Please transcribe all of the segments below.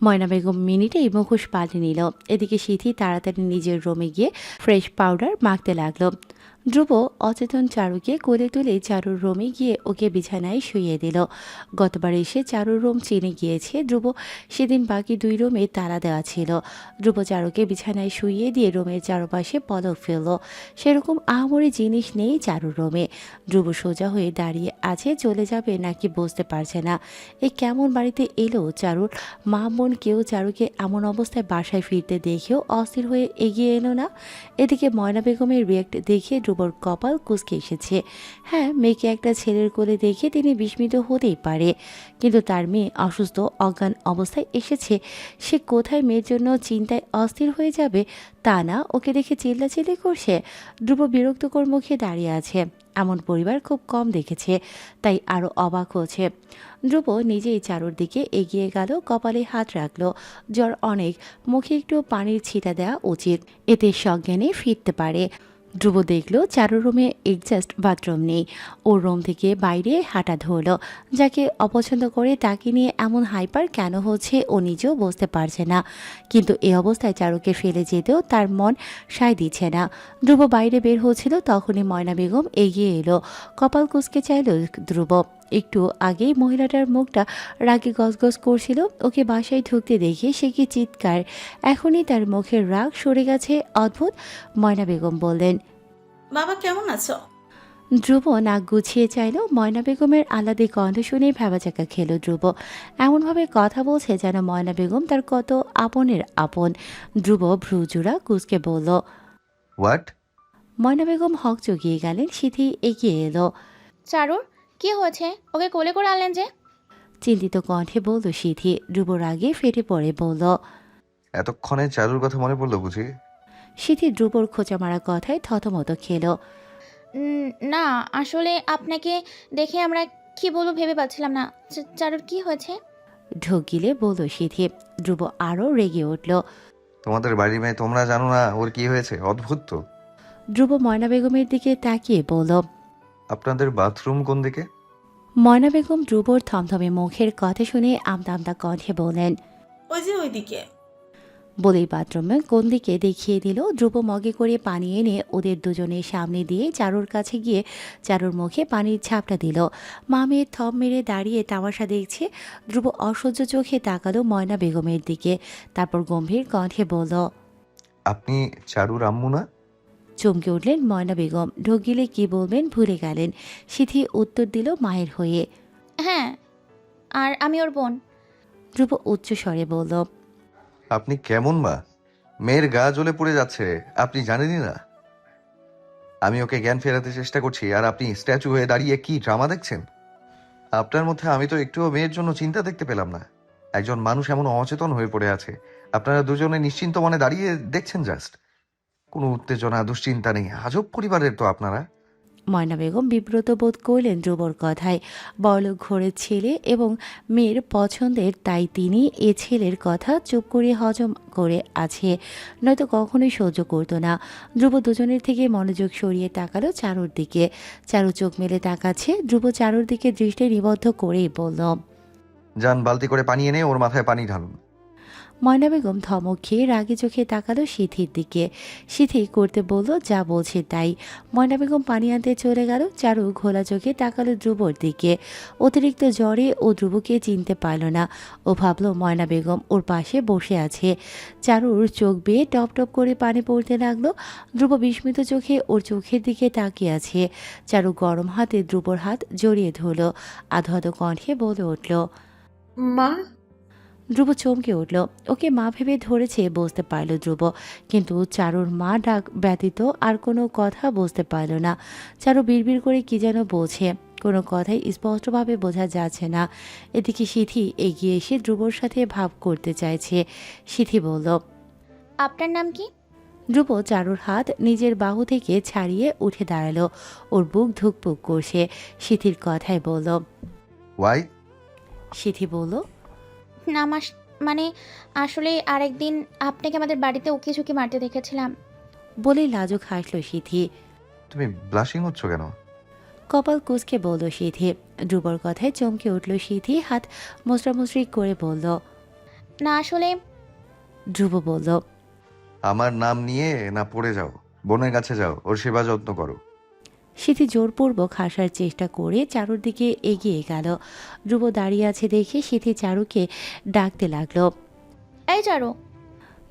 ময়না বেগম মিনিটেই মুখোশ পাল্টে নিল। এদিকে সিথি তাড়াতাড়ি নিজের রুমে গিয়ে ফ্রেশ পাউডার মাখতে লাগলো। ধ্রুব অচেতন চারুকে কোলে তুলে চারুর রুমে গিয়ে ওকে বিছানায় শুইয়ে দিল। গতবার এসে চারুর রুম চিনে গিয়েছে ধ্রুব, সেদিন বাকি 2 রুমে তালা দেওয়া ছিল। ধ্রুব চারুকে বিছানায় শুইয়ে দিয়ে রুমের চারপাশে পলক ফেলল। সেরকম আহামরি জিনিস নেই চারুর রুমে। ধ্রুব সোজা হয়ে দাঁড়িয়ে আছে, চলে যাবে নাকি বুঝতে পারছে না। এই কেমন বাড়িতে এলো চারুর মা বোন, কেউ চারুকে এমন অবস্থায় বাসায় ফিরতে দেখেও অস্থির হয়ে এগিয়ে এলো না। এদিকে ময়না বেগমের রিয়েক্ট দেখে ধ্রুবর কপাল কুঁচকে এসেছে। হ্যাঁ, মেয়েকে একটা ছেলের কোলে দেখে তিনি বিস্মিত হতেই পারে, কিন্তু তার মেয়ে অসুস্থ অজ্ঞান অবস্থায় এসেছে। সে কোথায় মেয়ের জন্য চিন্তায় অস্থির হয়ে যাবে তা না, ওকে দেখে চিল্লাচিল্লি করছে। ধ্রুব বিরক্তকর মুখে দাঁড়িয়ে আছে। এমন পরিবার খুব কম দেখেছে, তাই আরও অবাক হচ্ছে। ধ্রুব নিজেই চারুর দিকে এগিয়ে গেল, কপালে হাত রাখল। জ্বর অনেক, মুখে একটু পানির ছিটা দেওয়া উচিত, এতে সজ্ঞানে ফিরতে পারে। ধ্রুব দেখল চারুর রুমে এক্সাস্ট বাথরুম নেই। ওর রুম থেকে বাইরে হাঁটা ধরল। যাকে অপছন্দ করে তাকে নিয়ে এমন হাইপার কেন হচ্ছে ও নিজেও বুঝতে পারছে না, কিন্তু এই অবস্থায় চারুকে ফেলে যেতেও তার মন সায় দিচ্ছে না। ধ্রুব বাইরে বের হচ্ছিল, তখনই ময়না বেগম এগিয়ে এলো। কপাল কুঁচকে চাইল ধ্রুব। একটু আগেই মহিলাটার মুখটা রাগে গজগজ করছিল, ওকে বাসায় ঢুকতে দেখে সে কি চিৎকার। এখনই তার মুখের রাগ সরে গেছে। অদ্ভুত। ময়না বেগম বললেন, বাবা কেমন আছো? ধ্রুব নাক গুছিয়ে চাইল। ময়না বেগমের আলাদা গন্ধ শুনে ভ্যাবাচাকা খেল ধ্রুব। এমনভাবে কথা বলছে যেন ময়না বেগম তার কত আপনের আপন। ধ্রুব ভ্রুজোড়া কুঁচকে বলল। হোয়াট? ময়না বেগম হক চকিয়ে গেলেন। সিথি এগিয়ে এলো। চারুর কি হয়েছে? ওকে কোলে করে আনলেন যে? চিন্তিত কণ্ঠে বলল সিথি। ধ্রুব রাগে ফেটে পড়ে বলল। এতক্ষণে চারুর কথা মনে পড়লো বুঝি? সিথি ধ্রুবর খোঁচা মারা কথায় থতমত খেল। না, আসলে আপনাকে দেখে আমরা কি বলবো ভেবে পাচ্ছিলাম না। চারুর কি হয়েছে? ঢোক গিলে বলল সিথি। ধ্রুব আরও রেগে উঠল। তোমাদের বাড়ির মেয়ে, তোমরা জানো না ওর কি হয়েছে? অদ্ভুত তো। ধ্রুব ময়না বেগমের দিকে তাকিয়ে বলল। আপনাদের বাথরুম কোন দিকে? ময়না বেগম ধ্রুবর থমথমে মুখের কথা শুনে আমতা আমতা কণ্ঠে বললেন। ওই যে ওইদিকে। বলেই বাথরুমে কোন দিকে দেখিয়ে দিল। ধ্রুব মগে করে পানি এনে ওদের দুজনের সামনে দিয়ে চারুর কাছে গিয়ে চারুর মুখে পানির ছাপটা দিল। মা মেয়ের থম মেরে দাঁড়িয়ে তামাশা দেখছে। ধ্রুব অসহ্য চোখে তাকালো ময়না বেগমের দিকে, তারপর গম্ভীর কণ্ঠে বলল। আপনি চারুর আম্মু না? চমকে উঠলেন ময়না বেগম। ঢোক গিলে কি বলবেন ভুলে গেলেন। সিথি উত্তর দিল মায়ের হয়ে। হ্যাঁ, আর আমি ওর বোন। ধ্রুব উচ্চ স্বরে বলল। আপনি কেমন মা? মেয়ের গা জ্বলে পড়ে যাচ্ছে, আপনি জানেনই না? আমি ওকে জ্ঞান ফেরাতে চেষ্টা করছি, আর আপনি স্ট্যাচু হয়ে দাঁড়িয়ে কি ড্রামা দেখছেন? আপনার মধ্যে আমি তো একটুও মেয়ের জন্য চিন্তা দেখতে পেলাম না। একজন মানুষ এমন অচেতন হয়ে পড়ে আছে, আপনারা দুজনে নিশ্চিন্ত মনে দাঁড়িয়ে দেখছেন জাস্ট। কোনো উত্তেজনা দুশ্চিন্তা নেই। আজব পরিবারের তো আপনারা। ময়না বেগম বিব্রত বোধ করলেন ধ্রুবর কথায়। বড়লোক ঘরের ছেলে এবং মেয়ের পছন্দের, তাই তিনি এ ছেলের কথা চুপ করে হজম করে আছে, নয়তো কখনোই সহ্য করতো না। ধ্রুব দুজনের থেকে মনোযোগ সরিয়ে তাকালো চারুর দিকে। চারু চোখ মেলে তাকাচ্ছে। ধ্রুব চারুর দিকে দৃষ্টি নিবদ্ধ করেই বলল। যান, বালতি করে পানি এনে ওর মাথায় পানি ঢালুন। ময়না বেগম ধমক খেয়ে রাগে চোখে তাকালো সিথির দিকে। সিথি করতে বলল যা বলছে তাই। ময়না বেগম পানি আনতে চলে গেল। চারু ঘোলা চোখে তাকালো ধ্রুবর দিকে। অতিরিক্ত জ্বরে ও ধ্রুবকে চিনতে পারল না। ও ভাবল ময়না বেগম ওর পাশে বসে আছে। চারুর চোখ বেয়ে টপ টপ করে পানি পড়তে লাগলো। ধ্রুব বিস্মিত চোখে ওর চোখের দিকে তাকিয়ে আছে। চারু গরম হাতে ধ্রুবর হাত জড়িয়ে ধরল। আধো আধো কণ্ঠে বলে উঠল। মা। ধ্রুব চমকে উঠল। ওকে মা ভেবে ধরেছে বুঝতে পারল ধ্রুব, কিন্তু চারুর মা ডাক ব্যতীত আর কোনো কথা বুঝতে পারল না। চারু বিড়বিড় করে কি যেন বলছে, কোনো কথাই স্পষ্টভাবে বোঝা যাচ্ছে না। এদিকে সিথি এগিয়ে এসে ধ্রুবর সাথে ভাব করতে চাইছে। সিথি বলল। আপনার নাম কি? ধ্রুব চারুর হাত নিজের বাহু থেকে ছাড়িয়ে উঠে দাঁড়ালো। ওর বুক ধুকপুক করছে। সিথির কথায় বলল। ওয়াই? সিথি বলল, নাম মানে আসলে আরেকদিন আপনাকে আমাদের বাড়িতে উকি ঝুঁকি মারতে দেখেছিলাম। বলে লাজুক হাসল সিথি। তুমি ব্লাশিং হচ্ছ কেন? কপাল কুঁচকে বলল সিথি। ধ্রুবর কথায় চমকে উঠল সিথি। হাত মুচড়ামুচড়ি করে বলল। না আসলে ধ্রুব বলল। আমার নাম নিয়ে না পড়ে যাও, বোনের কাছে যাও, ওর সেবা যত্ন করো। সিথি জোরপূর্বক হাসার চেষ্টা করে চারুর দিকে এগিয়ে গেল। ধ্রুব দাঁড়িয়ে আছে দেখে সিথি চারুকে ডাকতে লাগলো। এই চারু।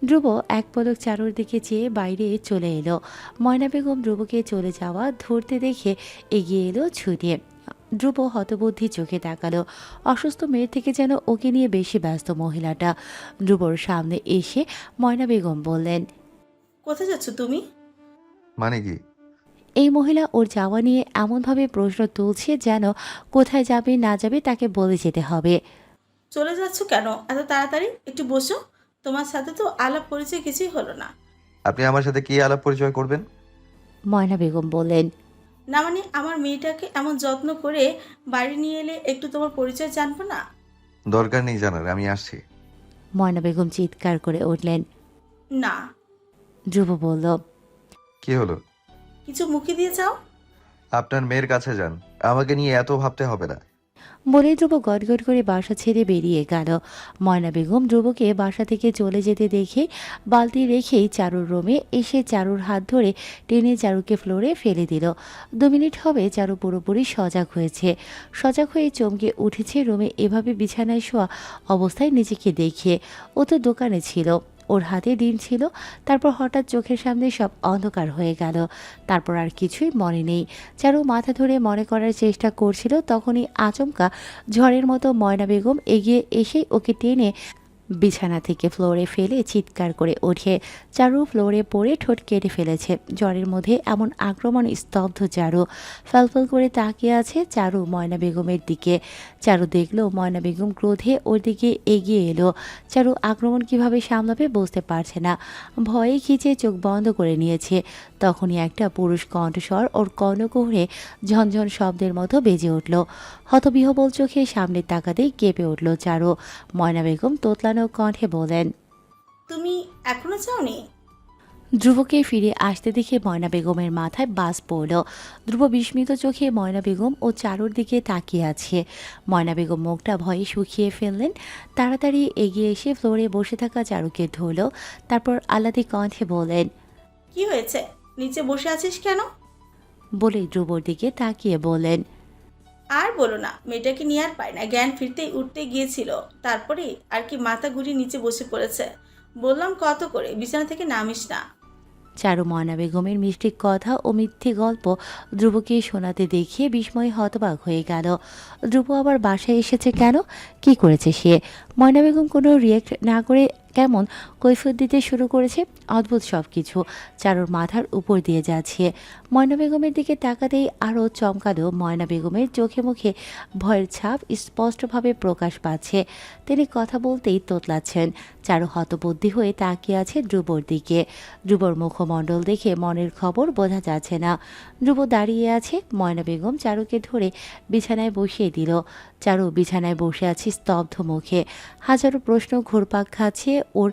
ধ্রুব এক পলক চারুর দিকে চেয়ে বাইরে চলে এলো। ময়না বেগম ধ্রুবকে চলে যাওয়া ধরতে দেখে এগিয়ে এলো ছুটে। ধ্রুব হতবুদ্ধি চোখে তাকালো। অসুস্থ মেয়ের থেকে যেন ওকে নিয়ে বেশি ব্যস্ত মহিলাটা। ধ্রুবর সামনে এসে ময়না বেগম বললেন, কোথায় যাচ্ছ তুমি? মানে কি? এই মহিলা ওর যাওয়া নিয়ে এমনভাবে প্রশ্ন তুলছে যেন কোথায় যাবে না যাবে তাকে বলে যেতে হবে। চলে যাচ্ছ কেন এত তাড়াতাড়ি? একটু বসো, তোমার সাথে তো আলাপ পরিচয় কিছুই হলো না। আপনি আমার সাথে কি আলাপ পরিচয় করবেন? ময়না বেগম বললেন, না মানে আমার মেয়েটাকে এমন যত্ন করে বাড়ি নিয়ে এলে একটু তোমার পরিচয় জানবো না? দরকার নেই জানার, আমি আসছি। ময়না বেগম চিৎকার করে উঠলেন। না। ধ্রুব বলল, কি হলো? কিছু মুখে দিয়ে যাও। আপনার মেয়ের কাছে যান, আমাকে নিয়ে এত ভাবতে হবে না। বলে ধ্রুব গটগট করে বাসা ছেড়ে বেরিয়ে গেল। ময়না বেগম ধ্রুবকে বাসা থেকে চলে যেতে দেখে বালতি রেখেই চারুর রুমে এসে চারুর হাত ধরে টেনে চারুকে ফ্লোরে ফেলে দিল। 2 মিনিট হবে চারু পুরোপুরি সজাগ হয়েছে। সজাগ হয়ে চমকে উঠেছে রুমে এভাবে বিছানায় শোয়া অবস্থায় নিজেকে দেখে। ও তো দোকানে ছিল, ওর হাতে ডিম ছিল। তারপর হঠাৎ চোখের সামনে সব অন্ধকার হয়ে গেল। তারপর আর কিছুই মনে নেই। চারু মাথা ধরে মনে করার চেষ্টা করছিল, তখনই আচমকা ঝড়ের মতো ময়না বেগম এগিয়ে এসেই ওকে টেনে বিছানা থেকে ফ্লোরে ফেলে চিৎকার করে ওঠে। চারু ফ্লোরে পড়ে ঠোঁট কেটে ফেলেছে। জ্বরের মধ্যে এমন আক্রমণ স্তব্ধ চারু। ফ্যালফ্যাল করে তাকিয়ে আছে চারু ময়না বেগমের দিকে। চারু দেখলো ময়না বেগম ক্রোধে ওর দিকে এগিয়ে এলো। চারু আক্রমণ কিভাবে সামলাবে বুঝতে পারছে না। ভয়ে খিচে চোখ বন্ধ করে নিয়েছে। তখনই একটা পুরুষ কণ্ঠস্বর ওর কর্ণকুহরে ঝনঝন শব্দের মতো বেজে উঠল। হতবিহবল চোখে সামনে তাকাতেই কেঁপে উঠল চারু। ময়না বেগম তোতলানো কণ্ঠে বলেন, তুমি এখনো যাওনি? ধ্রুবকে ফিরে আসতে দেখে ময়না বেগমের মাথায় বাজ পড়ল। ধ্রুব বিস্মিত চোখে ময়না বেগম ও চারুর দিকে তাকিয়ে আছে। ময়না বেগম মুখটা ভয়ে শুকিয়ে ফেললেন। তাড়াতাড়ি এগিয়ে এসে ফ্লোরে বসে থাকা চারুকে ধরল। তারপর আহ্লাদী কণ্ঠে বলেন, কি হয়েছে? নিচে বসে আছিস কেন? বলে ধ্রুবর দিকে তাকিয়ে বলেন, আর বলো না, মেয়েটাকে নিয়ে আর পায় না, জ্ঞান ফিরতেই উঠতে গিয়েছিল, তারপরে আর কি মাথা ঘুরিয়ে নিচে বসে পড়েছে। বললাম কত করে বিছানা থেকে নামিস না। চারু ময়না বেগমের মিষ্টি কথা ও মিথ্যে গল্প ধ্রুবকে শোনাতে দেখিয়ে বিস্ময়ে হতবাক হয়ে গেল। ধ্রুব আবার বাসায় এসেছে কেন? কি করেছে সে? ময়না বেগম কোনো রিয়েক্ট না করে কেমন কৈফিয়ত দিতে শুরু করেছে। অদ্ভুত সব কিছু চারুর মাথার উপর দিয়ে যাচ্ছে। ময়না বেগমের দিকে তাকাতেই আরও চমকালো। ময়না বেগমের চোখে মুখে ভয়ের ছাপ স্পষ্টভাবে প্রকাশ পাচ্ছে। তিনি কথা বলতেই তোতলাচ্ছেন। চারু হতবুদ্ধি হয়ে তাকিয়ে আছে ধ্রুবর দিকে। ধ্রুবর মুখমণ্ডল দেখে মনের খবর বোঝা যাচ্ছে না। ধ্রুব দাঁড়িয়ে আছে। ময়না বেগম চারুকে ধরে বিছানায় বসিয়ে দিল। চারু বিছানায় বসে আছে স্তব্ধ মুখে। হাজারো প্রশ্ন ঘুরপাক খাচ্ছে ওর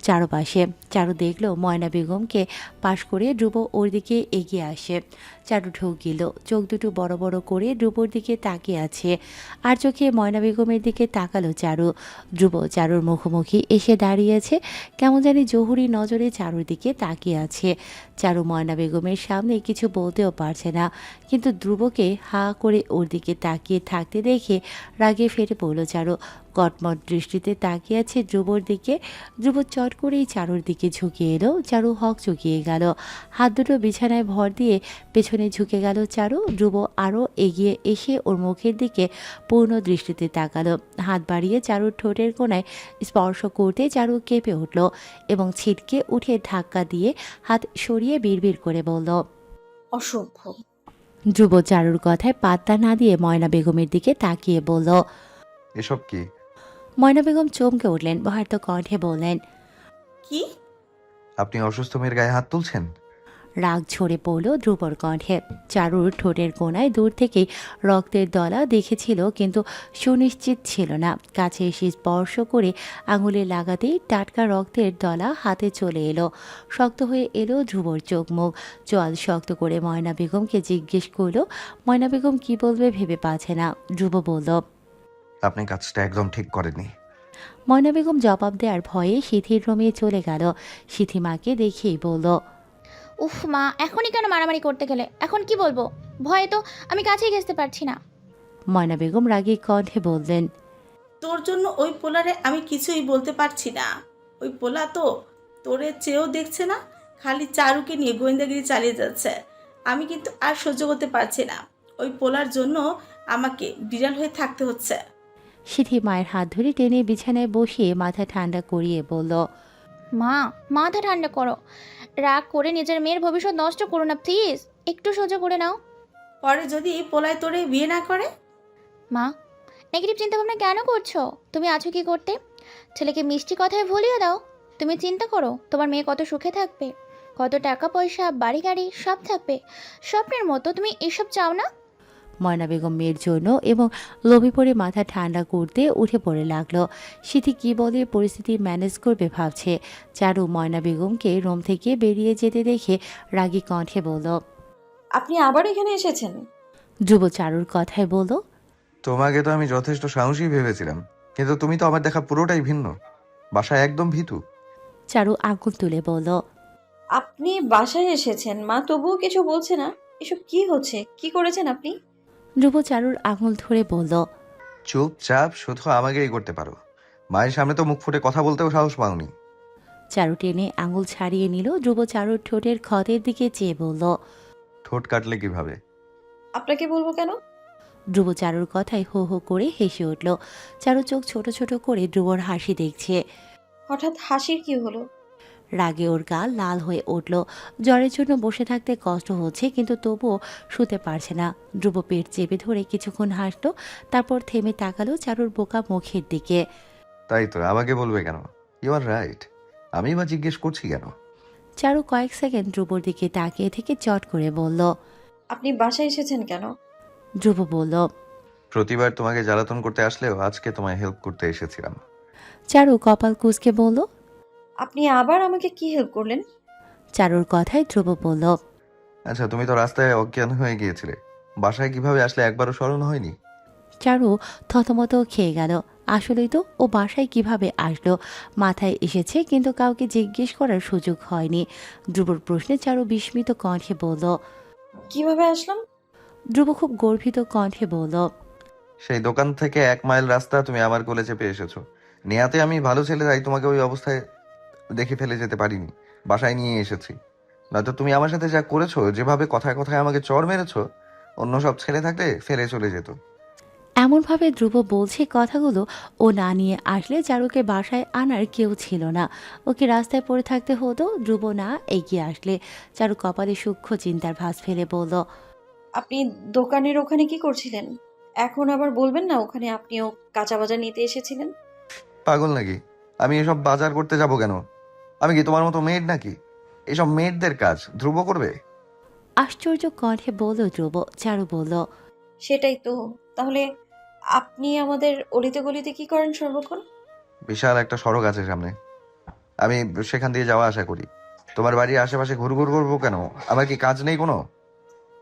চারপাশে। চারু দেখলো ময়না বেগমকে পাশ করে ধ্রুব ওর দিকে এগিয়ে আসে। চারু ঢোক গেল। চোখ দুটো বড় বড় করে ধ্রুবর দিকে তাকিয়ে আছে। আর চোখে ময়না বেগমের দিকে তাকালো চারু। ধ্রুব চারুর মুখোমুখি এসে দাঁড়িয়েছে। কেমন জানি জহুরি নজরে চারুর দিকে তাকিয়ে আছে। চারু ময়না বেগমের সামনে কিছু বলতেও পারছে না, কিন্তু ধ্রুবকে হা করে ওর দিকে তাকিয়ে থাকতে দেখে রাগে ফেটে পড়ল চারু। কটমট দৃষ্টিতে তাকিয়ে আছে ধ্রুবর দিকে। ধ্রুব চট করেই চারুর দিকে ঝুঁকে এলো। চারু হক চুকিয়ে গেল। হাত দুটো বিছানায় ভর দিয়ে পেছনে ঝুঁকে গেল চারু। ধ্রুব আরও এগিয়ে এসে ওর মুখের দিকে পূর্ণ দৃষ্টিতে তাকালো। হাত বাড়িয়ে চারুর ঠোঁটের কোণায় স্পর্শ করতে চারু কেঁপে উঠল এবং ছিটকে উঠে ধাক্কা দিয়ে হাত সরিয়ে বিড়বিড় করে বলল, অসভ্য। ধ্রুব চারুর কথায় পাত্তা না দিয়ে ময়না বেগমের দিকে তাকিয়ে বলল। এসব কি? ময়না বেগম চমকে উঠলেন, ভয়ার্ত কণ্ঠে বললেন, কি? আপনি অসুস্থ মেয়ের গায়ে হাত তুলছেন? রাগ ঝরে পড়ল ধ্রুবর কণ্ঠে। চারুর ঠোঁটের কোণায় দূর থেকেই রক্তের দলা দেখেছিল, কিন্তু সুনিশ্চিত ছিল না। কাছে এসে স্পর্শ করে আঙুলে লাগাতেই টাটকা রক্তের দলা হাতে চলে এলো। শক্ত হয়ে এলো ধ্রুবর চোখ মুখ। চোয়াল শক্ত করে ময়না বেগমকে জিজ্ঞেস করলো। ময়না বেগম কি বলবে ভেবে পাচ্ছে না। ধ্রুব বলল, আপনি কাজটা একদম ঠিক করেননি। ময়না বেগম জবাব দেওয়ার ভয়ে সিথির রুমে চলে গেল। সিথি মাকে দেখেই বলল, উফ মা, এখনই কেন মারামারি করতে গেলে? এখন কি বলবো? ভয়ে তো আমি কাছেই ঘেঁচতে পারছি না। ময়না বেগম রাগী কণ্ঠে বললেন, তোর জন্য ওই পোলারে আমি কিছুই বলতে পারছি না। ওই পোলা তো তোরে চেয়েও দেখছে না, খালি চারুকে নিয়ে গোয়েন্দাগিরি চালিয়ে যাচ্ছে। আমি কিন্তু আর সহ্য করতে পারছি না। ওই পোলার জন্য আমাকে বিড়াল হয়ে থাকতে হচ্ছে। সিথি মায়ের হাত ধরে টেনে বিছানায় বসিয়ে মাথা ঠান্ডা করিয়ে বলল, মা, মাথা ঠান্ডা করো। রাগ করে নিজের মেয়ের ভবিষ্যৎ নষ্ট করো না প্লিজ। একটু সহ্য করে নাও। পরে যদি পোলায় তোরে বিয়ে না করে? মা, নেগেটিভ চিন্তাভাবনা কেন করছো? তুমি আছো কি করতে? ছেলেকে মিষ্টি কথায় ভুলিয়ে দাও। তুমি চিন্তা করো তোমার মেয়ে কত সুখে থাকবে, কত টাকা পয়সা বাড়ি গাড়ি সব থাকবে স্বপ্নের মতো। তুমি এসব চাও না? ময়না বেগম মেয়ের জন্য এবং লোভে পড়ে মাথা ঠান্ডা করতে উঠে পড়ে লাগলো। সিথি কি বলে পরিস্থিতি ম্যানেজ করবে ভাবছে। চারু ময়না বেগমকে রুম থেকে বেরিয়ে যেতে দেখে রাগী কণ্ঠে বলল, আপনি আবার এখানে এসেছেন? ধ্রুব চারুর কথায় বলল, তোমাকে তো আমি যথেষ্ট সাহসী ভেবেছিলাম, কিন্তু তুমি তো আমার দেখা পুরোটাই ভিন্ন। বাসায় একদম ভীতু। চারু আঙুল তুলে বলল, আপনি বাসায় এসেছেন মা, তবুও কিছু বলছে না। এসব কি হচ্ছে? কি করেছেন আপনি? ধ্রুব চারুর আঙুল ধরে বলল, চুপচাপ শুধু আমাকেই করতে পারো। মায়ের সামনে তো মুখ ফুটে কথা বলতেও সাহস পাওনি। চারু টেনে আঙুল ছাড়িয়ে নিল। ধ্রুব চারুর ঠোঁটের ক্ষতের দিকে চেয়ে বলল, ঠোঁট কাটলে কিভাবে? আপনাকে বলবো কেন? ধ্রুব চারুর কথায় হো হো করে হেসে উঠল। চারু চোখ ছোট ছোট করে ধ্রুবর হাসি দেখছে। হঠাৎ হাসির কি হলো? রাগে ওর গা লাল হয়ে উঠল। জ্বরের জন্য বসে থাকতে কষ্ট হচ্ছে, কিন্তু তবুও শুতে পারছে না। ধ্রুব পেট চেপে ধরে কিছুক্ষণ হাসলো, তারপর থেমে তাকালো চারুর বোকা মুখের দিকে। তাই তো, আমাকে বলবে কেন? You are right. আমি বা জিজ্ঞেস করছি কেন? চারু কয়েক সেকেন্ড ধ্রুবর দিকে তাকিয়ে থেকে চট করে বলল। আপনি বাসায় এসেছেন কেন? ধ্রুব বলল। প্রতিবার তোমাকে জ্বালাতন করতে আসলেও আজকে তোমায় হেল্প করতে এসেছিলাম। চারু কপাল কুঁচকে বলল। আপনি আবার আমাকে কি হেল্প করলেন? চারুর কথায় ধ্রুব বলল। আচ্ছা, তুমি তো রাস্তায় অজ্ঞান হয়ে গিয়েছিলে, বাসায় কিভাবে আসলে একবারও স্মরণ হয়নি? চারু থতমত খেয়ে গেল। আসলেই তো, ও বাসায় কিভাবে আসলো? মাথায় এসেছে, কিন্তু কাউকে জিজ্ঞেস করার সুযোগ হয়নি। ধ্রুবর প্রশ্নে চারু বিস্মিত কণ্ঠে বলল। কিভাবে আসলাম? ধ্রুব খুব গর্বিত কণ্ঠে বলল। সেই দোকান থেকে 1 মাইল রাস্তা তুমি আমার কোলে চেপে এসেছো। নেয়াতে আমি ভালো ছেলে, তাই তোমাকে ওই অবস্থায় দেখে ফেলে যেতে পারিনি, বাসায় নিয়ে এসেছি। নয়তো তুমি আমার সাথে যা করেছো, যেভাবে কথায় কথায় আমাকে চড় মেরেছো, অন্য সব ছেলে থাকলে ফেলে চলে যেত। এমনভাবে ধ্রুব বলছে কথাগুলো, ও না নিয়ে আসলে চারুকে বাসায় আনার কেউ ছিল না। ওকে রাস্তায় পড়ে থাকতে হতো ধ্রুব না এগিয়ে আসলে। চারু কপালে সূক্ষ্ম চিন্তার ভাঁজ ফেলে বলল। আপনি দোকানের ওখানে কি করছিলেন? এখন আবার বলবেন না ওখানে আপনিও কাঁচা বাজার নিতে এসেছিলেন? পাগল নাকি? আমি এসব বাজার করতে যাব কেন? আমি কি তোমার মতো মেড নাকি? এসব মেয়েদের কাজ ধ্রুব করবে? আশ্চর্য কণ্ঠে বলল ধ্রুব। চারু বলল। সেটাই তো। তাহলে আপনি আমাদের অলিতে গলিতে কি করেন সর্বক্ষণ? বিশাল একটা সড়ক আছে সামনে, আমি সেখান দিয়ে যাওয়া আসা করি। তোমার বাড়ির আশেপাশে ঘুরঘুর করবো কেন? আমার কি কাজ নেই কোনো?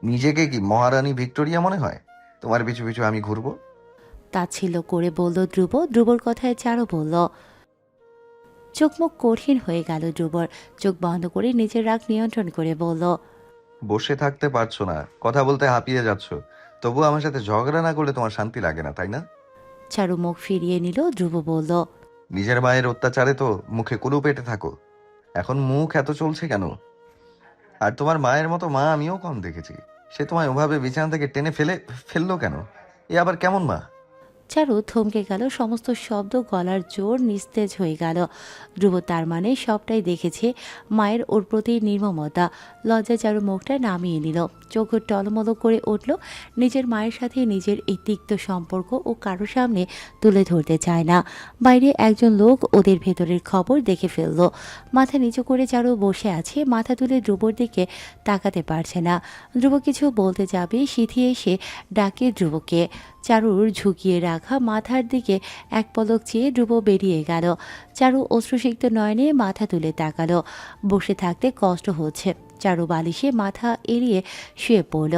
নিজেকে কি মহারানী ভিক্টোরিয়া মনে হয়? তোমার পিছু পিছু আমি ঘুরবো? তাচ্ছিল্য করে বলল ধ্রুব। ধ্রুবর কথায় চারু বলল। চোখ মুখ কঠিন হয়ে গেল ধ্রুবর। চোখ বন্ধ করে নিজের রাগ নিয়ন্ত্রণ করে বলল। বসে থাকতে পারছো না, কথা বলতে হাঁপিয়ে যাচ্ছ, তবু আমার সাথে ঝগড়া না করলে তোমার শান্তি লাগে না, তাই না? চারু মুখ ফিরিয়ে নিল। ধ্রুব বলল। নিজের মায়ের অত্যাচারে তো মুখে কুলু পেটে থাকো, এখন মুখ এত চলছে কেন? আর তোমার মায়ের মতো মা আমিও কম দেখেছি। সে তোমায় ওভাবে বিছানা থেকে টেনে ফেললো কেন? এ আবার কেমন মা? চারু থমকে গেল। সমস্ত শব্দ গলার জোর নিস্তেজ হয়ে গেল। ধ্রুব তার মানে সবটাই দেখেছে। মায়ের ওর প্রতি নির্মমতা। লজ্জায় চারু মুখটা নামিয়ে নিল। চোখ টলমল করে উঠল। নিজের মায়ের সাথে নিজের এই তিক্ত সম্পর্ক ও কারো সামনে তুলে ধরতে চায় না। বাইরে একজন লোক ওদের ভেতরের খবর দেখে ফেলল। মাথা নিচু করে চারু বসে আছে, মাথা তুলে ধ্রুবর দিকে তাকাতে পারছে না। ধ্রুব কিছু বলতে যাবে, সিথি এসে ডাকে ধ্রুবকে। চারুর ঝুঁকিয়ে রাখা মাথার দিকে এক পলক চেয়ে ধ্রুব বেরিয়ে গেল। চারু অশ্রুসিক্ত নয়নে মাথা তুলে তাকালো। বসে থাকতে কষ্ট হচ্ছে। চারু বালিশে মাথা এড়িয়ে শুয়ে পড়ল।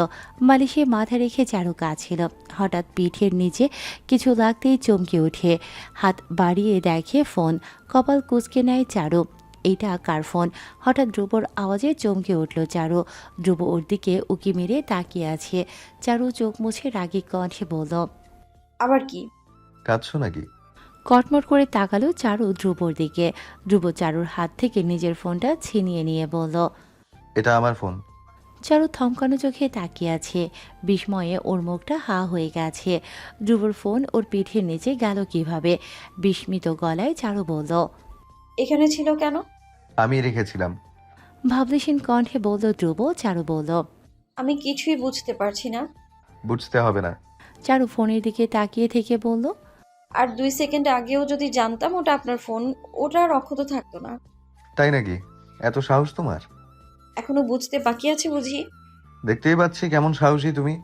বালিশে মাথা রেখে চারু কাঁদছিল। হঠাৎ পিঠের নিচে কিছু লাগতেই চমকে ওঠে। হাত বাড়িয়ে দেখে ফোন। কপাল কুঁচকে নেয় চারু। এটা কার ফোন? হঠাৎ ধ্রুবর আওয়াজে চমকে উঠল চারু। ধ্রুব ওর দিকে উকি মেরে তাকিয়ে আছে। চারু চোখ মুছে রাগী কণ্ঠে বলল, আবার কি? কাঁদছো নাকি? কটমট করে তাকালো চারু ধ্রুবর দিকে। ধ্রুব চারুর হাত থেকে নিজের ফোনটা ছিনিয়ে নিয়ে বলল, এটা আমার ফোন। চারু থমকানো চোখে তাকিয়ে আছে। বিস্ময়ে ওর মুখটা হা হয়ে গেছে। ধ্রুবর ফোন ওর পিঠের নিচে গেল কিভাবে? বিস্মিত গলায় চারু বলল, এখানে ছিল কেন? আমি রেখেছিলাম। ভাবলেশীন কণ্ঠে বলল ধ্রুব। চারু বলল, আমি কিছুই বুঝতে পারছি না। বুঝতে হবে না। চারু ফোনের দিকে তাকিয়ে থেকে বলল, আর 2 সেকেন্ড আগেও যদি জানতাম ওটা আপনার ফোন, ওটা আর অক্ষত থাকতো না। তাই নাকি? এত সাহস তোমার? এখনো বুঝতে বাকি আছে বুঝি? দেখতেই পাচ্ছি কেমন সাহসী তুমি।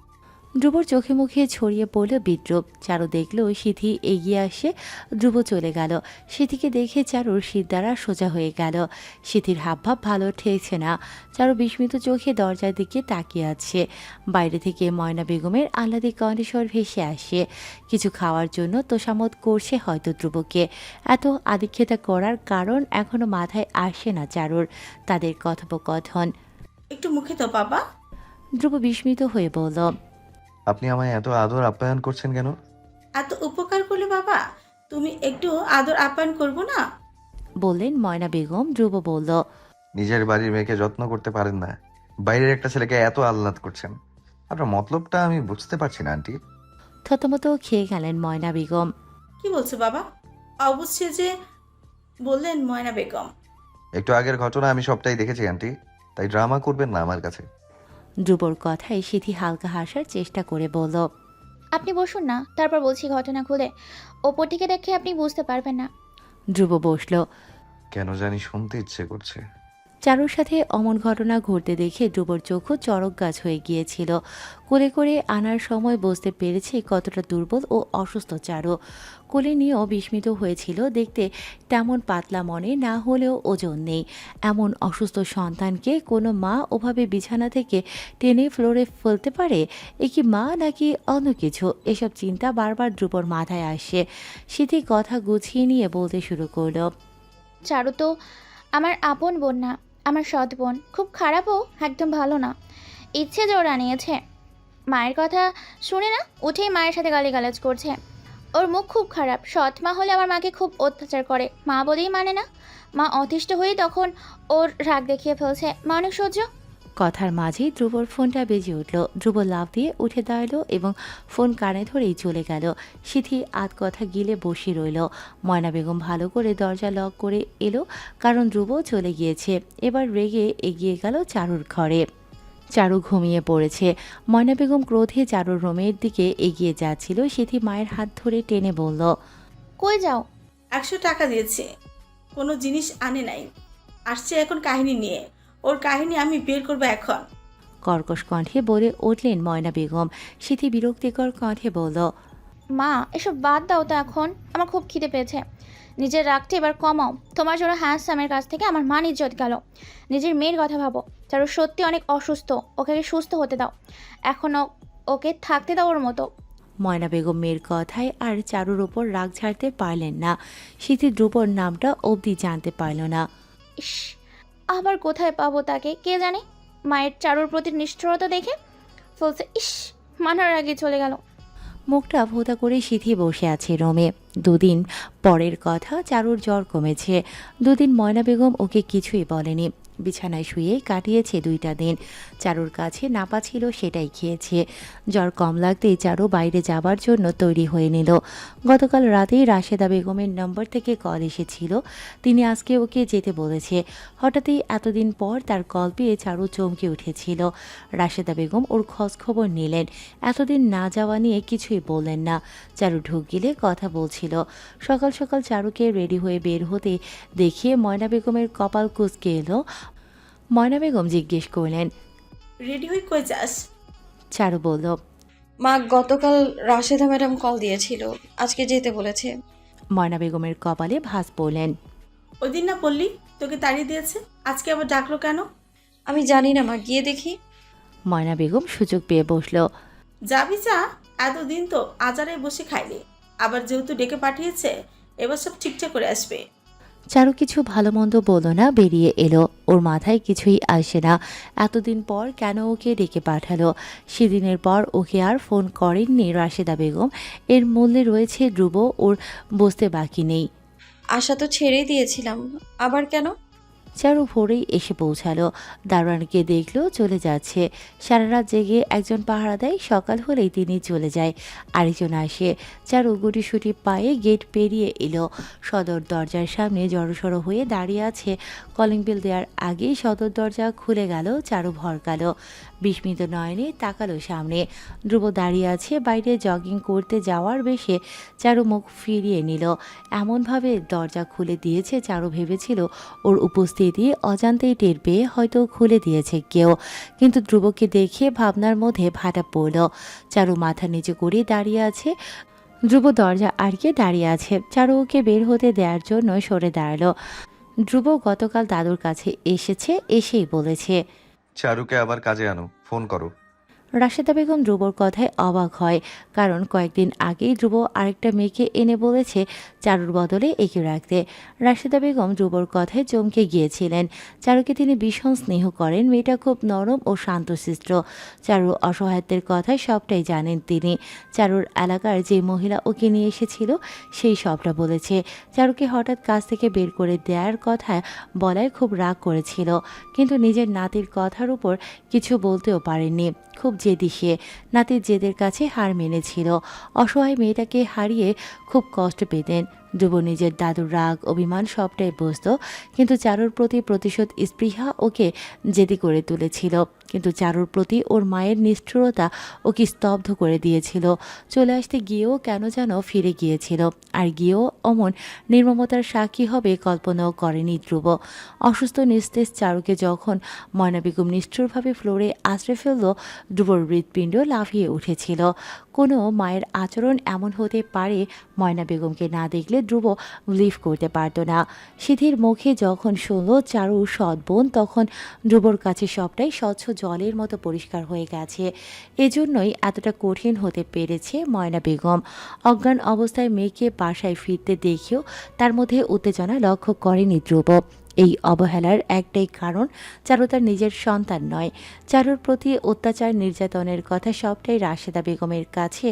ধ্রুবর চোখে মুখে ছড়িয়ে পড়ল বিদ্রুপ। চারু দেখল সিথি এগিয়ে আসে। ধ্রুব চলে গেল। সিথিকে দেখে চারুর শিরদাঁড়া সোজা হয়ে গেল। সিথির হাবভাব ভালো ঠেকছে না। চারু বিস্মিত চোখে দরজার দিকে তাকিয়ে আছে। বাইরে থেকে ময়না বেগমের আহ্লাদে কণ্ঠস্বর ভেসে আসে। কিছু খাওয়ার জন্য তোষামত করছে হয়তো ধ্রুবকে। এত আদিক্ষেতা করার কারণ এখনো মাথায় আসে না চারুর। তাদের কথোপকথন। একটু মুখে তো বাবা। ধ্রুব বিস্মিত হয়ে বলল, আপনি আমায় এত আদর আপ্যায়ন করছেন কেন? এত উপকার করলে বাবা, তুমি একটু আদর আপ্যায়ন করবো না? বললেন ময়না বেগম। ধ্রুব বলল, নিজের বাড়ির মেয়েকে যত্ন করতে পারেন না, বাইরের একটা ছেলেকে এত আহ্লাদ করছেন। আপনার মতলবটা আমি বুঝতে পারছি না আন্টি। থতমত খেয়ে গেলেন ময়না বেগম। কি বলছো বাবা? অবশ্যই যে বললেন ময়না বেগম। একটু আগের ঘটনা আমি সবটাই দেখেছি আন্টি, তাই ড্রামা করবেন না আমার কাছে। ধ্রুবর কথায় সিথি হালকা হাসার চেষ্টা করে বলল, আপনি বসুন না, তারপর বলছি ঘটনা খুলে। ওপর থেকে দেখে আপনি বুঝতে পারবেন না। ধ্রুব বসল। কেন জানি শুনতে ইচ্ছে করছে। চারুর সাথে অমন ঘটনা ঘটতে দেখে ধ্রুবর চোখও চড়ক গাছ হয়ে গিয়েছিল। কোলে করে আনার সময় বুঝতে পেরেছে কতটা দুর্বল ও অসুস্থ চারু। কোলে নিয়েও বিস্মিত হয়েছিল। দেখতে তেমন পাতলা মনে না হলেও ওজন নেই। এমন অসুস্থ সন্তানকে কোনো মা ওভাবে বিছানা থেকে টেনে ফ্লোরে ফেলতে পারে? এ কি মা নাকি অন্য কিছু? এসব চিন্তা বারবার ধ্রুবর মাথায় আসে। সিথি কথা গুছিয়ে নিয়ে বলতে শুরু করলো, চারু তো আমার আপন বোন না, আমার সৎ বোন। খুব খারাপও, একদম ভালো না। ইচ্ছে জোর আনিয়েছে। মায়ের কথা শুনে না উঠেই মায়ের সাথে গালিগালাজ করছে। ওর মুখ খুব খারাপ। সৎ মা হলে আমার মাকে খুব অত্যাচার করে, মা বলেই মানে না। মা অতিষ্ঠ হয়ে তখন ওর রাগ দেখিয়ে ফেলছে। মা অনেক সহ্য। কথার মাঝেই ধ্রুবর ফোনটা বেজে উঠল। ধ্রুব লাফ দিয়ে উঠে দাঁড়ালো এবং ফোন কানে ধরেই চলে গেল। সিথি আধ কথা গিলে বসে রইল। ময়না বেগম ভালো করে দরজা লক করে এলো, কারণ ধ্রুব চলে গিয়েছে। এবার রেগে এগিয়ে গেল চারুর ঘরে। চারু ঘুমিয়ে পড়েছে। ময়না বেগম ক্রোধে চারুর রুমের দিকে এগিয়ে যাচ্ছিল। সিথি মায়ের হাত ধরে টেনে বলল, কই যাও? 100 টাকা দিয়েছে, কোনো জিনিস আনে নাই, আসছে এখন কাহিনী নিয়ে। ওর কাহিনী আমি বের করবো এখন। কর্কশ কণ্ঠে বলে উঠলেন ময়না বেগম। সিথি বিরক্তিকর কণ্ঠে বলল, মা এসব বাদ দাও তো এখন, আমার খুব খিদে পেয়েছে। নিজের রাগটা এবার কমাও। তোমার জন্য হ্যান্ডসামের কাছ থেকে আমার মান ইজ্জত গেল। নিজের মেয়ের কথা ভাবো। চারু সত্যি অনেক অসুস্থ, ওকে সুস্থ হতে দাও। এখনও ওকে থাকতে দাও ওর মতো। ময়না বেগম মেয়ের কথায় আর চারুর ওপর রাগ ঝাড়তে পারলেন না। সিথি ধ্রুবর নামটা অবধি জানতে পারল না। ইস, আবার কোথায় পাবো তাকে কে জানে। মায়ের চারুর প্রতি নিষ্ঠুরতা দেখে বলছে, ইস, মানার আগে চলে গেল। মুখটা ভোঁতা করে সিথি বসে আছে রুমে। 2 দিন পরের কথা, চারুর জ্বর কমেছে। 2 দিন ময়না বেগম ওকে কিছুই বলেনি। বিছানায় শুয়ে কাটিয়েছে 2টা দিন। চারুর কাছে নাপা ছিল, সেটাই খেয়েছে। জ্বর কম লাগতেই চারু বাইরে যাবার জন্য তৈরি হয়ে নিল। গতকাল রাতেই রাশেদা বেগমের নম্বর থেকে কল এসেছিল। তিনি আজকে ওকে যেতে বলেছে। হঠাৎই এতদিন পর তার কল পেয়ে চারু চমকে উঠেছিল। রাশেদা বেগম ওর খোঁজ খবর নিলেন। এতদিন না যাওয়া নিয়ে কিছুই বললেন না। চারু ঢুক গিলে কথা বলছিল। সকাল সকাল চারুকে রেডি হয়ে বের হতে দেখিয়ে ময়না বেগমের কপাল কুঁচকে এলো। ময়না বেগম জিজ্ঞেস করলেন, রেডি হয়ে কই যাস? চারু বলল, মা গতকাল রাশেদা ম্যাডাম কল দিয়েছিল, আজকে যেতে বলেছে। ময়না বেগমের কপালে ভাঁজ পড়লেন। ওই দিন না বললি তোকে তাড়িয়ে দিয়েছে, আজকে আবার ডাকলো কেন? আমি জানি না মা, গিয়ে দেখি। ময়না বেগম সুযোগ পেয়ে বসল। যাবি যা, এতদিন তো আজারে বসে খাইলি, আবার যেহেতু ডেকে পাঠিয়েছে এবার সব ঠিকঠাক করে আসবে। চারু কিছু ভালো মন্দ বলল না, বেরিয়ে এলো। ওর মাথায় কিছুই আসে না, এতদিন পর কেন ওকে ডেকে পাঠালো। সেদিনের পর ওকে আর ফোন করেননি রাশেদা বেগম। এর মূল্যে রয়েছে ধ্রুব, ওর বুঝতে বাকি নেই। আশা তো ছেড়েই দিয়েছিলাম, আবার কেন? চারু ভোরেই এসে পৌঁছালো। দারোয়ানকে দেখলো চলে যাচ্ছে। সারা রাত জেগে একজন পাহারা দেয়, সকাল হলেই তিনি চলে যায়, আরেকজন আসে। চারু গুটিসুটি পায়ে গেট পেরিয়ে এলো। সদর দরজার সামনে জড়সড় হয়ে দাঁড়িয়ে আছে। কলিং বেল দেওয়ার আগেই সদর দরজা খুলে গেল। চারু ভরকালো, বিস্মিত নয়নে তাকালো সামনে। ধ্রুব দাঁড়িয়ে আছে বাইরে, জগিং করতে যাওয়ার বেশে। চারু মুখ ফিরিয়ে নিল। এমনভাবে দরজা খুলে দিয়েছে, চারু ভেবেছিল ওর উপস্থিতি অজান্তেই টের পেয়ে হয়তো খুলে দিয়েছে কেউ। কিন্তু ধ্রুবকে দেখে ভাবনার মধ্যে ভাটা পড়ল। চারু মাথা নিচু করে দাঁড়িয়ে আছে। ধ্রুব দরজা আটকে দাঁড়িয়ে আছে। চারু ওকে বের হতে দেওয়ার জন্য সরে দাঁড়ালো। ধ্রুব গতকাল দাদুর কাছে এসেছে, এসেই বলেছে। চারুকে আবার কাজে আনো, ফোন করো। রাশেদা বেগম ধ্রুবর কথায় অবাক হয়, কারণ কয়েকদিন আগেই ধ্রুব আরেকটা মেয়েকে এনে বলেছে চারুর বদলে একে রাখতে। রাশেদা বেগম ধ্রুবর কথায় চমকে গিয়েছিলেন। চারুকে তিনি ভীষণ স্নেহ করেন, মেয়েটা খুব নরম ও শান্তশিষ্ট। চারুর অসহায়ত্বের কথায় সবটাই জানেন তিনি। চারুর এলাকার যে মহিলা ওকে নিয়ে এসেছিল সেই সবটা বলেছে। চারুকে হঠাৎ কাজ থেকে বের করে দেওয়ার কথা বলায় খুব রাগ করেছিল, কিন্তু নিজের নাতির কথার উপর কিছু বলতেও পারেননি। খুব জেদি সে, নাতির জেদের কাছে হার মেনেছিল। অসহায় মেয়েটাকে হারিয়ে খুব কষ্ট পেতেন। ধ্রুব নিজের দাদুর রাগ অভিমান সবটাই বুঝত, কিন্তু চারুর প্রতি প্রতিশোধ স্পৃহা ওকে জেদি করে তুলেছিল। কিন্তু চারুর প্রতি ওর মায়ের নিষ্ঠুরতা ওকে স্তব্ধ করে দিয়েছিল। চলে আসতে গিয়েও কেন যেন ফিরে গিয়েছিল, আর গিয়েও অমন নির্মমতার সাক্ষী হবে কল্পনাও করেনি ধ্রুব। অসুস্থ নিস্তেজ চারুকে যখন ময়না বেগম নিষ্ঠুরভাবে ফ্লোরে আশ্রয় ফেলল, ধ্রুবর হৃৎপিণ্ড লাফিয়ে উঠেছিল। কোনো মায়ের আচরণ এমন হতে পারে, ময়না বেগমকে না দেখলে ধ্রুব বিলিভ করতে পারত না। সিধির মুখে যখন শুনল চারু সৎ বোন, তখন ধ্রুবর কাছে সবটাই স্বচ্ছ জলের মতো পরিষ্কার হয়ে গেছে। এজন্যই এতটা কঠিন হতে পেরেছে ময়না বেগম। অজ্ঞান অবস্থায় মেয়েকে বাসায় ফিরতে দেখেও তার মধ্যে উত্তেজনা লক্ষ্য করেনি ধ্রুব। এই অবহেলার একটাই কারণ, চারু তার নিজের সন্তান নয়। চারুর প্রতি অত্যাচার নির্যাতনের কথা সবটাই রাশেদা বেগমের কাছে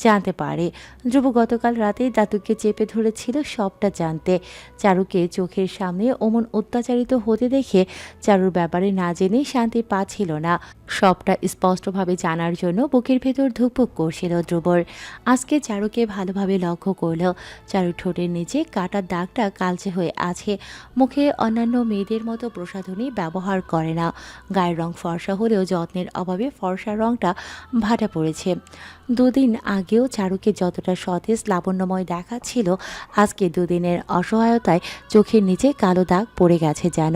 জানতে পারে। ধ্রুব গতকাল রাতেই দাদুকে চেপে ধরেছিল সবটা জানতে। চারুকে চোখের সামনে অমন অত্যাচারিত হতে দেখে চারুর ব্যাপারে না জেনে শান্তি পাচ্ছিল না। সবটা স্পষ্টভাবে জানার জন্য বুকের ভেতর ধুকপুক করছিল ধ্রুবর। আজকে চারুকে ভালোভাবে লক্ষ্য করল। চারু ঠোঁটের নিচে কাটার দাগটা কালচে হয়ে আছে। মুখে অন্যান্য মেয়েদের মতো প্রসাধনী ব্যবহার করে না। গায়ের রং ফর্সা হলেও যত্নের অভাবে ফর্সা রংটা ভাটা পড়েছে। দুদিন আগেও চারুকে যতটা সতেজ লাবণ্যময় দেখাচ্ছিল, আজকে দুদিনের অসহায়তায় চোখের নিচে কালো দাগ পড়ে গেছে যেন।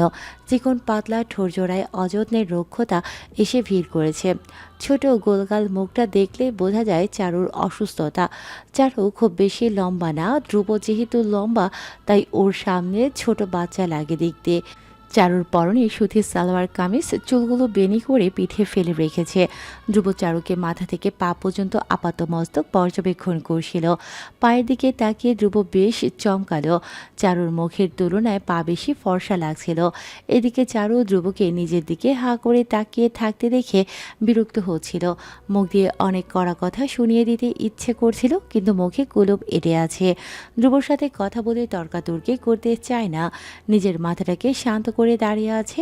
চিকন পাতলা ঠোরজোড়ায় অযত্নের রক্ষতা এসে ভিড় করেছে। ছোট গোলগাল মুখটা দেখলে বোঝা যায় চারুর অসুস্থতা। চারু খুব বেশি লম্বা না, ধ্রুব যেহেতু লম্বা তাই ওর সামনে ছোট বাচ্চা লাগে দেখতে। চারুর পরনে সুতির সালোয়ার কামিজ, চুলগুলো বেনি করে পিঠে ফেলে রেখেছে। ধ্রুব চারুকে মাথা থেকে পা পর্যন্ত আপাতমস্তক পর্যবেক্ষণ করছিল। পায়ের দিকে তাকিয়ে ধ্রুব বেশ চমকালো। চারুর মুখের তুলনায় পা বেশি ফর্সা লাগছিল। এদিকে চারু ধ্রুবকে নিজের দিকে হাঁ করে তাকিয়ে থাকতে দেখে বিরক্ত হচ্ছিল। মুখ দিয়ে অনেক কড়া কথা শুনিয়ে দিতে ইচ্ছে করছিল, কিন্তু মুখে কুলুপ এঁটে আছে। ধ্রুবর সাথে কথা বলে তর্কাতর্কি করতে চায় না, নিজের মাথাটাকে শান্ত করে দাঁড়িয়ে আছে।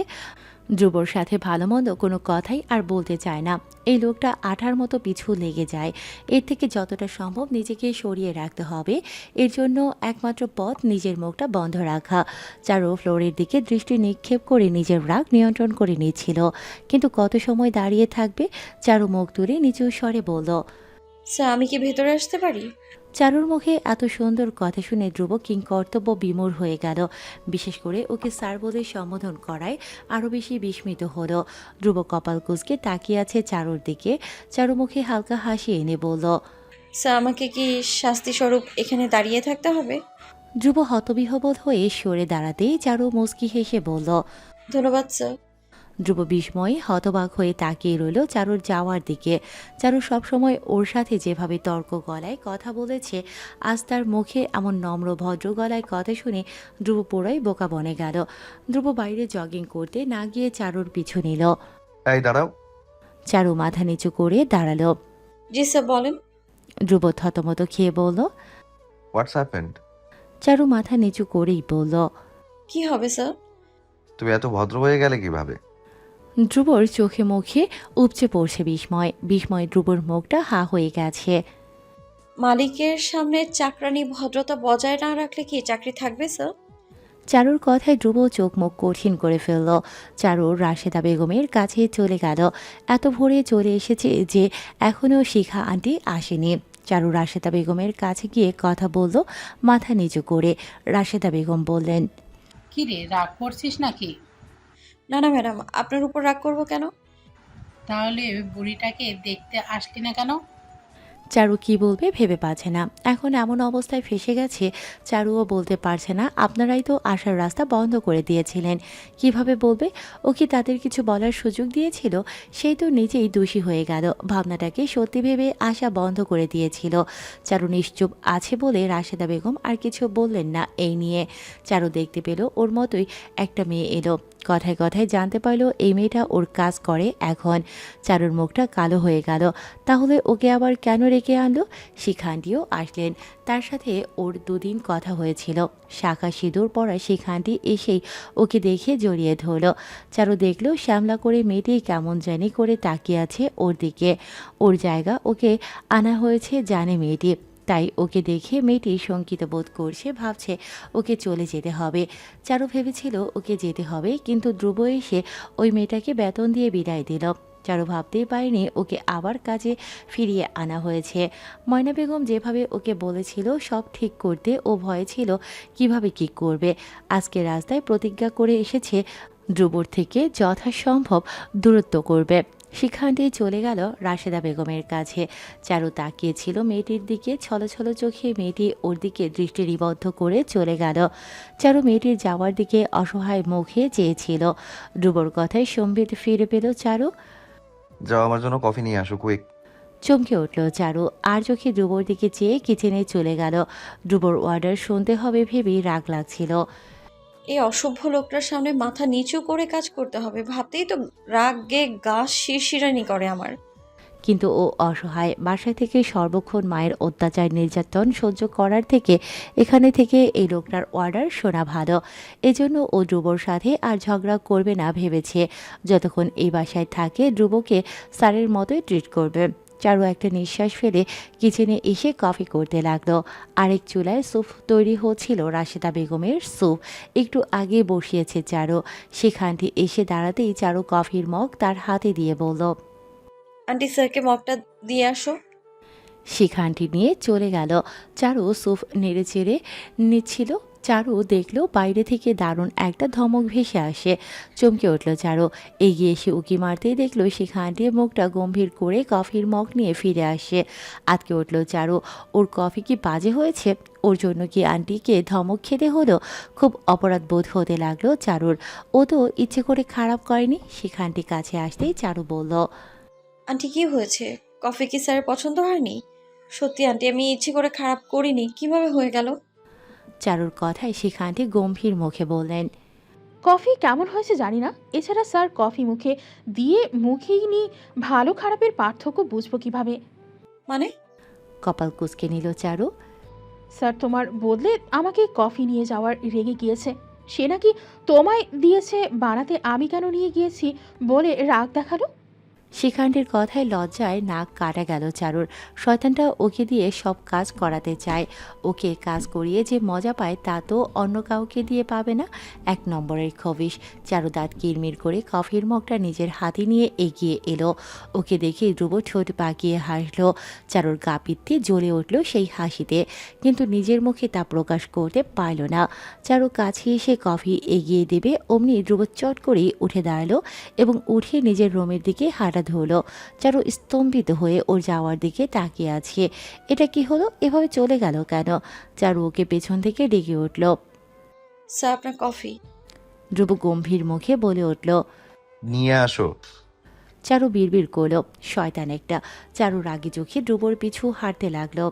ধ্রুবর সাথে ভালো মন্দ কোনো কথাই আর বলতে চায় না। এই লোকটা আঠার মতো পিছু লেগে যায়। এর থেকে যতটা সম্ভব নিজেকে সরিয়ে রাখতে হবে। এর জন্য একমাত্র পথ নিজের মুখটা বন্ধ রাখা। চারু ফ্লোরের দিকে দৃষ্টি নিক্ষেপ করে নিজের রাগ নিয়ন্ত্রণ করে নিচ্ছিল, কিন্তু কত সময় দাঁড়িয়ে থাকবে। চারু মুখ তুলে নিচু স্বরে বলল, স্যার আমি কি ভেতরে আসতে পারি? চারুর মুখে এত সুন্দর কথা শুনে ধ্রুব কিংকর্তব্য বিমূঢ় হয়ে গেল। বিশেষ করে ওকে স্যার বলে সম্বোধন করায় আরও বেশি বিস্মিত হলো। ধ্রুব কপাল কুঁচকে তাকিয়ে আছে চারুর দিকে। চারু মুখে হালকা হাসি এনে বলল, স্যার আমাকে কি শাস্তিস্বরূপ এখানে দাঁড়িয়ে থাকতে হবে? ধ্রুব হতবিহ্বল হয়ে সরে দাঁড়াতেই চারু মুচকি হেসে বলল, ধন্যবাদ স্যার। ধ্রুব বিস্ময়ে হতবাক হয়ে তাকিয়ে রইল চারুর যাওয়ার দিকে। চারু সবসময় ওর সাথে যেভাবে তর্ক গলায় কথা বলেছে, আজ তার মুখে এমন নম্র ভদ্র গলায় কথা শুনে ধ্রুব পুরোই বোকা বনে গেল। ধ্রুব বাইরে জগিং করতে না গিয়ে চারুর পিছু নিল। এই দাঁড়াও। চারু মাথা নিচু করে দাঁড়ালো। জি স্যার বলেন। ধ্রুব থতমত খেয়ে বলল। হোয়াটস হ্যাপেন্ড? চারু মাথা নিচু করেই বলল। কি হবে স্যার? তুমি এত ভদ্র হয়ে গেলে কিভাবে? ধ্রুবর চোখে মুখে উপচে পড়ছে বিস্ময়। বিস্ময় ধ্রুবর মুখটা হা হয়ে গেছে। মালিকের সামনে চাকরানি ভদ্রতা বজায় না রাখলে কি চাকরি থাকবে স্যার? চারুর কথায় ধ্রুব চোখ মুখ কঠিন করে ফেলল। চারু রাশেদা বেগমের কাছে চলে গেল। এত ভোরে চলে এসেছে যে এখনও শিখা আন্টি আসেনি। চারু রাশেদা বেগমের কাছে গিয়ে কথা বলল মাথা নিচু করে। রাশেদা বেগম বললেন, কি রে, রাগ করছিস নাকি? না না ম্যাডাম, আপনার উপর রাগ করব কেন? তাহলে বুড়িটাকে দেখতে আসলি না কেন? চারু কি বলবে ভেবে পাচ্ছে না। এখন এমন অবস্থায় ফেসে গেছে, চারুও বলতে পারছে না আপনারাই তো আসার রাস্তা বন্ধ করে দিয়েছিলেন। কিভাবে বলবে? ও কি তাদের কিছু বলার সুযোগ দিয়েছিল? সেই তো নিজেই দোষী হয়ে গেল। ভাবনাটাকে সত্যি ভেবে আসা বন্ধ করে দিয়েছিল। চারু নিশ্চুপ আছে বলে রাশেদা বেগম আর কিছু বললেন না এই নিয়ে। চারু দেখতে পেল ওর মতোই একটা মেয়ে এলো। কথায় কথায় জানতে পারল এই মেয়েটা ওর কাজ করে এখন। চারুর মুখটা কালো হয়ে গেল। তাহলে ওকে আবার কেন রেখে আনলো? শিখা আন্টিও আসলেন। তার সাথে ওর দুদিন কথা হয়েছিল। শাখা সিঁদুর পরা শিখা আন্টি এসেই ওকে দেখে জড়িয়ে ধরল। চারু দেখলো শ্যামলা করে মেয়েটি কেমন জানি করে তাকিয়ে আছে ওর দিকে। ওর জায়গা ওকে আনা হয়েছে জানে মেয়েটি, তাই ওকে দেখে মেয়েটি শঙ্কিত বোধ করছে, ভাবছে ওকে চলে যেতে হবে। চারু ভেবেছিল ওকে যেতে হবে, কিন্তু ধ্রুব এসে ওই মেয়েটাকে বেতন দিয়ে বিদায় দিল। চারু ভাবতেই পারেনি ওকে আবার কাজে ফিরিয়ে আনা হয়েছে। ময়না বেগম যেভাবে ওকে বলেছিল সব ঠিক করতে, ও ভয়ে ছিল কিভাবে কি করবে। আজকে রাস্তায় প্রতিজ্ঞা করে এসেছে ধ্রুবর থেকে যথাসম্ভব দূরত্ব করবে। শিখান্তি চলে গেল রাশেদা বেগমের কাছে। চারু তাকিয়েছিল মেয়েটির দিকে। ছলছল চোখে মেয়েটি ওর দিকে দৃষ্টি নিবদ্ধ করে চলে গেল। চারু মেয়েটির যাওয়ার দিকে অসহায় মুখে চেয়েছিল। ধ্রুবর কথায় সম্বিত ফিরে পেল চারু। যাও, আমার জন্য কফি নিয়ে আসো কুইক। চমকে উঠল চারু, আর চোখে ধ্রুবর দিকে চেয়ে কিচেনে চলে গেল। ধ্রুবর অর্ডার শুনতে হবে ভেবেই রাগ লাগছিল। এই অসভ্য লোকটার সামনে মাথা নিচু করে কাজ করতে হবে ভাবতেই তো রাগে গা শিরশিরানি করে আমার। কিন্তু ও অসহায়। বাসা থেকে সর্বক্ষণ মায়ের অত্যাচার নির্যাতন সহ্য করার থেকে এখানে থেকে এই লোকটার অর্ডার শোনা ভালো। এজন্য ও ধ্রুবর সাথে আর ঝগড়া করবে না ভেবেছে। যতক্ষণ এই বাসায় থাকে ধ্রুবকে স্যারের মতোই ট্রিট করবে। চারু একটা নিঃশ্বাস ফেলে কিচেনে এসে কফি করতে লাগলো। আরেক চুলায় স্যুপ তৈরি হচ্ছিল রাশেদা বেগমের স্যুপ। একটু আগে বসিয়েছে চারু। সেখানটি এসে দাঁড়াতেই চারু কফির মগ তার হাতে দিয়ে বলল, আন্টি স্যারকে মগটা দিয়ে আসো। শিখানটি নিয়ে চলে গেল। চারু স্যুপ নেড়ে চেড়ে নিচ্ছিল। চারু দেখলো বাইরে থেকে দারুণ একটা ধমক ভেসে আসে। চমকে উঠল চারু। এগিয়ে এসে উকি মারতেই দেখলো শিখানটির মুখটা গম্ভীর করে কফির মগ নিয়ে ফিরে আসে। আটকে উঠল চারু। ওর কফি কি বাজে হয়েছে? ওর জন্য কি আন্টিকে ধমক খেতে হলো? খুব অপরাধ বোধ হতে লাগলো চারুর। ও তো ইচ্ছে করে খারাপ করেনি। শিখানটি কাছে আসতেই চারু বলল, আন্টি কি হয়েছে? কফি কি স্যারের পছন্দ হয়নি? সত্যি আন্টি, আমি ইচ্ছে করে খারাপ করিনি, কিভাবে হয়ে গেল? চারুর কথায় শিখানটি গম্ভীর মুখে বললেন, কফি কেমন হয়েছে জানি না, এছাড়া স্যার কফি মুখে দিয়ে মুখেই নি, ভালো খারাপের পার্থক্য বুঝবো কিভাবে? মানে? কপাল কুঁচকে নিল চারু। স্যার তোমার বদলে আমাকে কফি নিয়ে যাওয়ার রেগে গিয়েছে। সে নাকি তোমায় দিয়েছে বানাতে, আমি কেন নিয়ে গিয়েছি বলে রাগ দেখালো। শিখান্ডির কথায় লজ্জায় নাক কাটা গেল চারুর। শয়তানটা ওকে দিয়ে সব কাজ করাতে চায়। ওকে কাজ করিয়ে যে মজা পায় তা তো অন্য কাউকে দিয়ে পাবে না। এক নম্বরের খবিশ। চারু দাঁত কিরমির করে কফির মগটা নিজের হাতে নিয়ে এগিয়ে এলো। ওকে দেখে ধ্রুব ঠোঁট পাকিয়ে হাসল। চারুর গা পিত্তে জ্বলে উঠল সেই হাসিতে, কিন্তু নিজের মুখে তা প্রকাশ করতে পারল না। চারু কাছে এসে কফি এগিয়ে দেবে অমনি ধ্রুব চট করেই উঠে দাঁড়ালো এবং উঠে নিজের রুমের দিকে হাঁটা ধরলো। চারু স্তম্ভিত হয়ে ওর যাওয়ার দিকে তাকিয়ে আছে। এটা কি হলো? এভাবে চলে গেল কেন? চারু ওকে পেছন থেকে ডেকে উঠল। স্যার আপনার কফি। ধ্রুব গম্ভীর মুখে বলে উঠল, নিয়ে আসো। চারু বিড়বিড় করলো, শয়তান একটা। চারু রাগী চোখে ধ্রুবর পিছু হাঁটতে লাগলো।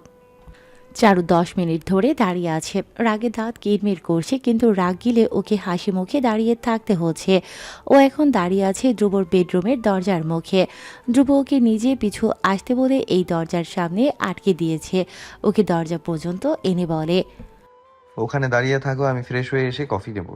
চারু 10 মিনিট ধরে দাঁড়িয়ে আছে, রাগে দাঁত কিরমির করছে, কিন্তু রাগ গিলে ওকে হাসি মুখে দাঁড়িয়ে থাকতে হচ্ছে। ও এখন দাঁড়িয়ে আছে ধ্রুবর বেডরুমের দরজার মুখে। ধ্রুব ওকে নিজে পিছু আসতে বলে এই দরজার সামনে আটকে দিয়েছে। ওকে দরজা পর্যন্ত এনে বলে, ওখানে দাঁড়িয়ে থাকো, আমি ফ্রেশ হয়ে এসে কফি নেব।